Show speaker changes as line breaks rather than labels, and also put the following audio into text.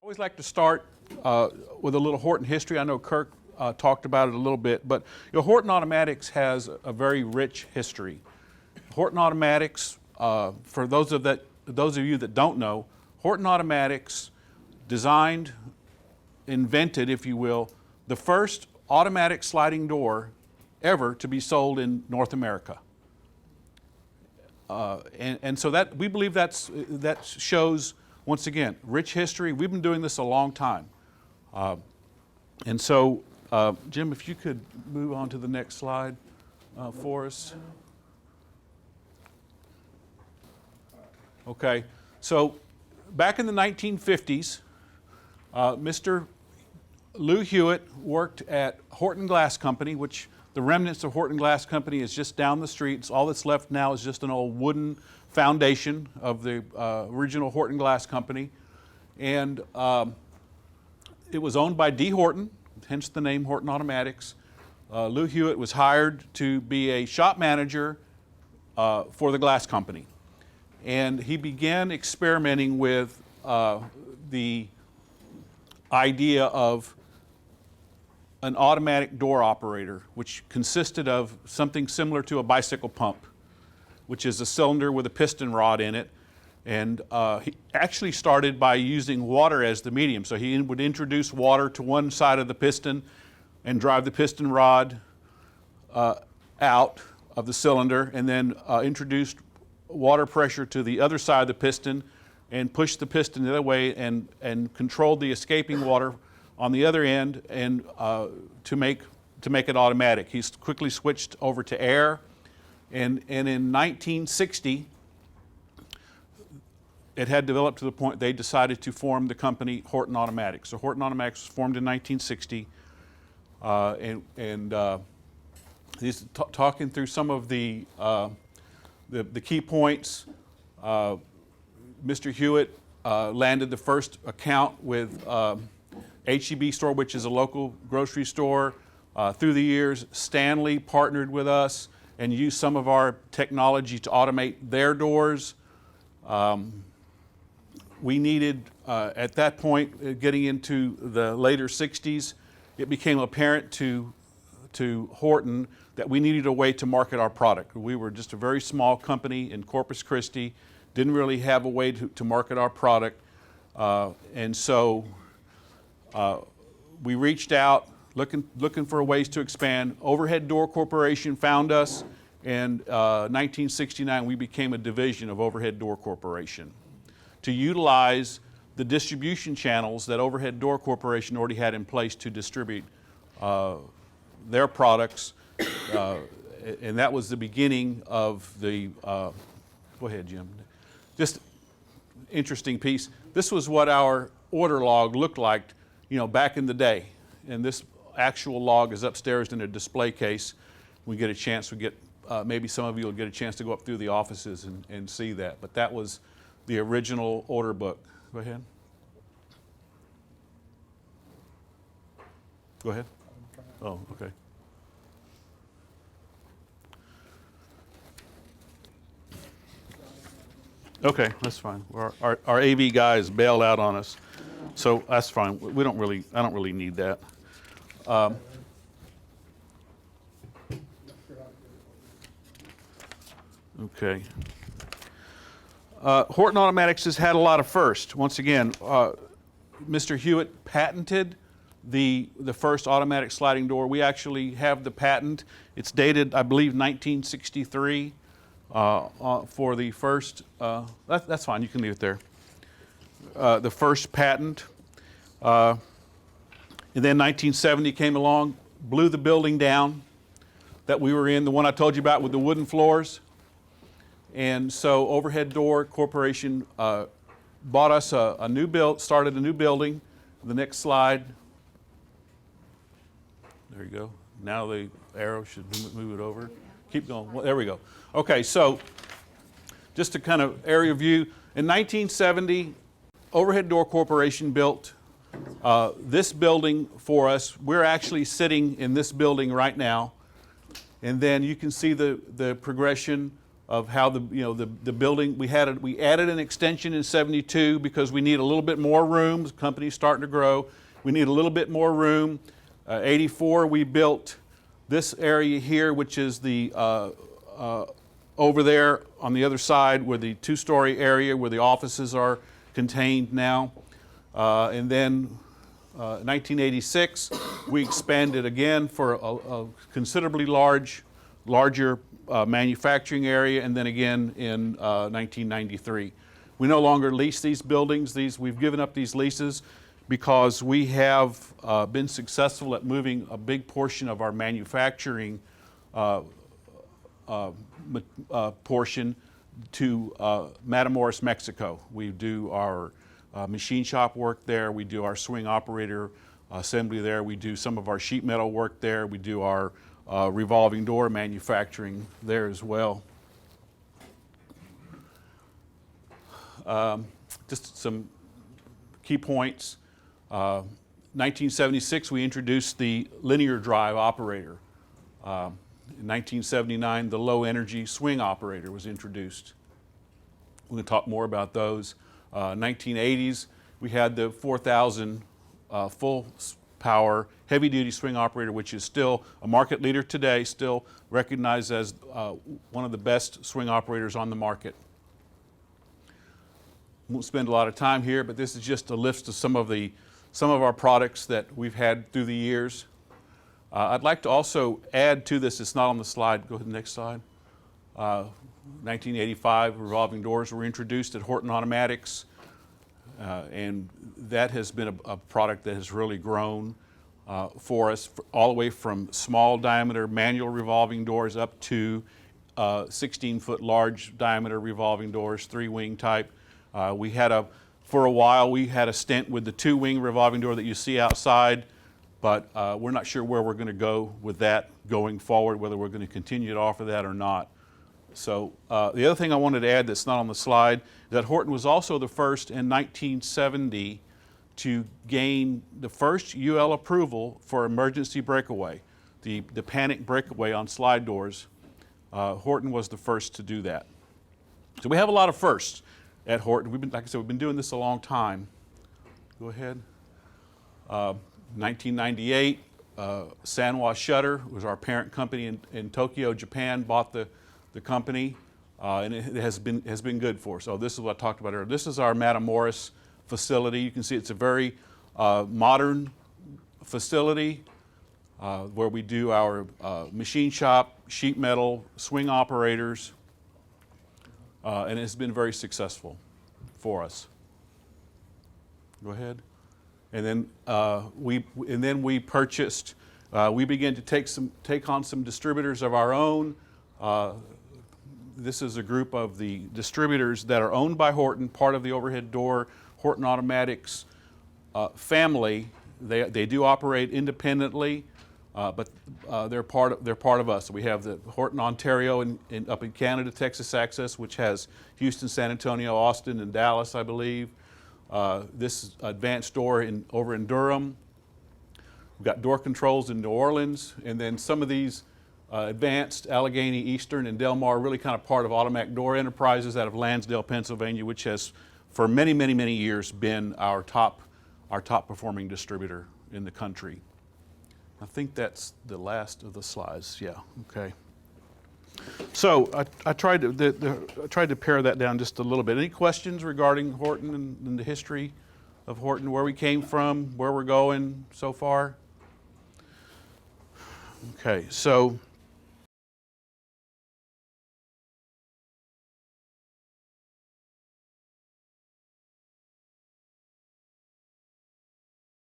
Always like to start with a little Horton history. I know Kirk talked about it a little bit, but Horton Automatics has a very rich history. Horton Automatics, for those of you that don't know, Horton Automatics designed, invented, if you will, the first automatic sliding door ever to be sold in North America. And so that we believe that shows, once again, rich history. We've been doing this a long time. And so, Jim, if you could move on to the next slide for us. Okay, so back in the 1950s, Mr. Lou Hewitt worked at Horton Glass Company, which the remnants of Horton Glass Company is just down the street. So all that's left now is just an old wooden foundation of the original Horton Glass Company. And it was owned by D. Horton, hence the name Horton Automatics. Lou Hewitt was hired to be a shop manager for the glass company. And he began experimenting with the idea of an automatic door operator, which consisted of something similar to a bicycle pump, which is a cylinder with a piston rod in it. And he actually started by using water as the medium. So he would introduce water to one side of the piston and drive the piston rod out of the cylinder, and then introduced water pressure to the other side of the piston and pushed the piston the other way and controlled the escaping water on the other end and to make it automatic. He's quickly switched over to air, and in 1960 it had developed to the point they decided to form the company Horton Automatics. So Horton Automatics was formed in 1960, he's talking through some of the key points. Mr. Hewitt landed the first account with H-E-B store, which is a local grocery store. Through the years, Stanley partnered with us and used some of our technology to automate their doors. We needed, at that point, getting into the later 60s, it became apparent to Horton that we needed a way to market our product. We were just a very small company in Corpus Christi, didn't really have a way to market our product. And so we reached out looking for ways to expand. Overhead Door Corporation found us, and 1969 we became a division of Overhead Door Corporation to utilize the distribution channels that Overhead Door Corporation already had in place to distribute their products. And that was the beginning of the, go ahead, Jim. Just interesting piece. This was what our order log looked like, back in the day. And this actual log is upstairs in a display case. We get a chance, maybe some of you will get a chance to go up through the offices and see that. But that was the original order book. Go ahead. Go ahead. Oh, okay. Okay, that's fine. Our AV guys bailed out on us, so that's fine. I don't really need that. Okay. Horton Automatics has had a lot of firsts. Once again, Mr. Hewitt patented the first automatic sliding door. We actually have the patent. It's dated, I believe, 1963 for the first. That's fine. You can leave it there. The first patent. And then 1970 came along, blew the building down that we were in, the one I told you about with the wooden floors. And so Overhead Door Corporation bought us started a new building. The next slide. There you go. Now the arrow should move it over. Keep going. Well, there we go. Okay, so just a kind of area view. In 1970, Overhead Door Corporation built this building for us. We're actually sitting in this building right now. And then you can see the progression of how the building, we added an extension in 72 because we need a little bit more room. The company's starting to grow. We need a little bit more room. 84, we built this area here, which is the over there on the other side where the two-story area where the offices are contained now. And then 1986, we expanded again for a considerably larger manufacturing area, and then again in 1993. We no longer lease these buildings. We've given up these leases because we have been successful at moving a big portion of our manufacturing portion to Matamoros, Mexico. We do our machine shop work there. We do our swing operator assembly there. We do some of our sheet metal work there. We do our revolving door manufacturing there as well. Just some key points. 1976, we introduced the linear drive operator. In 1979, the low energy swing operator was introduced. We're going to talk more about those. 1980s, we had the 4000 full power heavy duty swing operator, which is still a market leader today, still recognized as one of the best swing operators on the market. Won't spend a lot of time here, but this is just a list of some of our products that we've had through the years. I'd like to also add to this, it's not on the slide, go ahead to the next slide. 1985 revolving doors were introduced at Horton Automatics, and that has been a product that has really grown for us, all the way from small diameter manual revolving doors up to 16-foot large diameter revolving doors, 3-wing type. For a while we had a stint with the 2-wing revolving door that you see outside, but we're not sure where we're going to go with that going forward, whether we're going to continue to offer that or not. So the other thing I wanted to add that's not on the slide is that Horton was also the first in 1970 to gain the first UL approval for emergency breakaway, the panic breakaway on slide doors. Horton was the first to do that. So we have a lot of firsts at Horton. Like I said, we've been doing this a long time. Go ahead. 1998, Sanwa Shutter was our parent company in Tokyo, Japan, bought the company, and it has been good for us. So this is what I talked about earlier. This is our Matamoros facility. You can see it's a very modern facility where we do our machine shop, sheet metal, swing operators, and it's been very successful for us. Go ahead. And then we purchased. We began to take on some distributors of our own. This is a group of the distributors that are owned by Horton, part of the overhead door Horton Automatics family. They do operate independently, but they're part of us. So we have the Horton Ontario up in Canada, Texas Access, which has Houston, San Antonio, Austin, and Dallas, I believe. This advanced door over in Durham. We've got door controls in New Orleans, and then some of these advanced Allegheny, Eastern, and Del Mar are really kind of part of Automatic Door Enterprises out of Lansdale, Pennsylvania, which has for many, many, many years been our top performing distributor in the country. I think that's the last of the slides. Yeah, okay. So I tried to pare that down just a little bit. Any questions regarding Horton and the history of Horton, where we came from, where we're going so far? Okay, so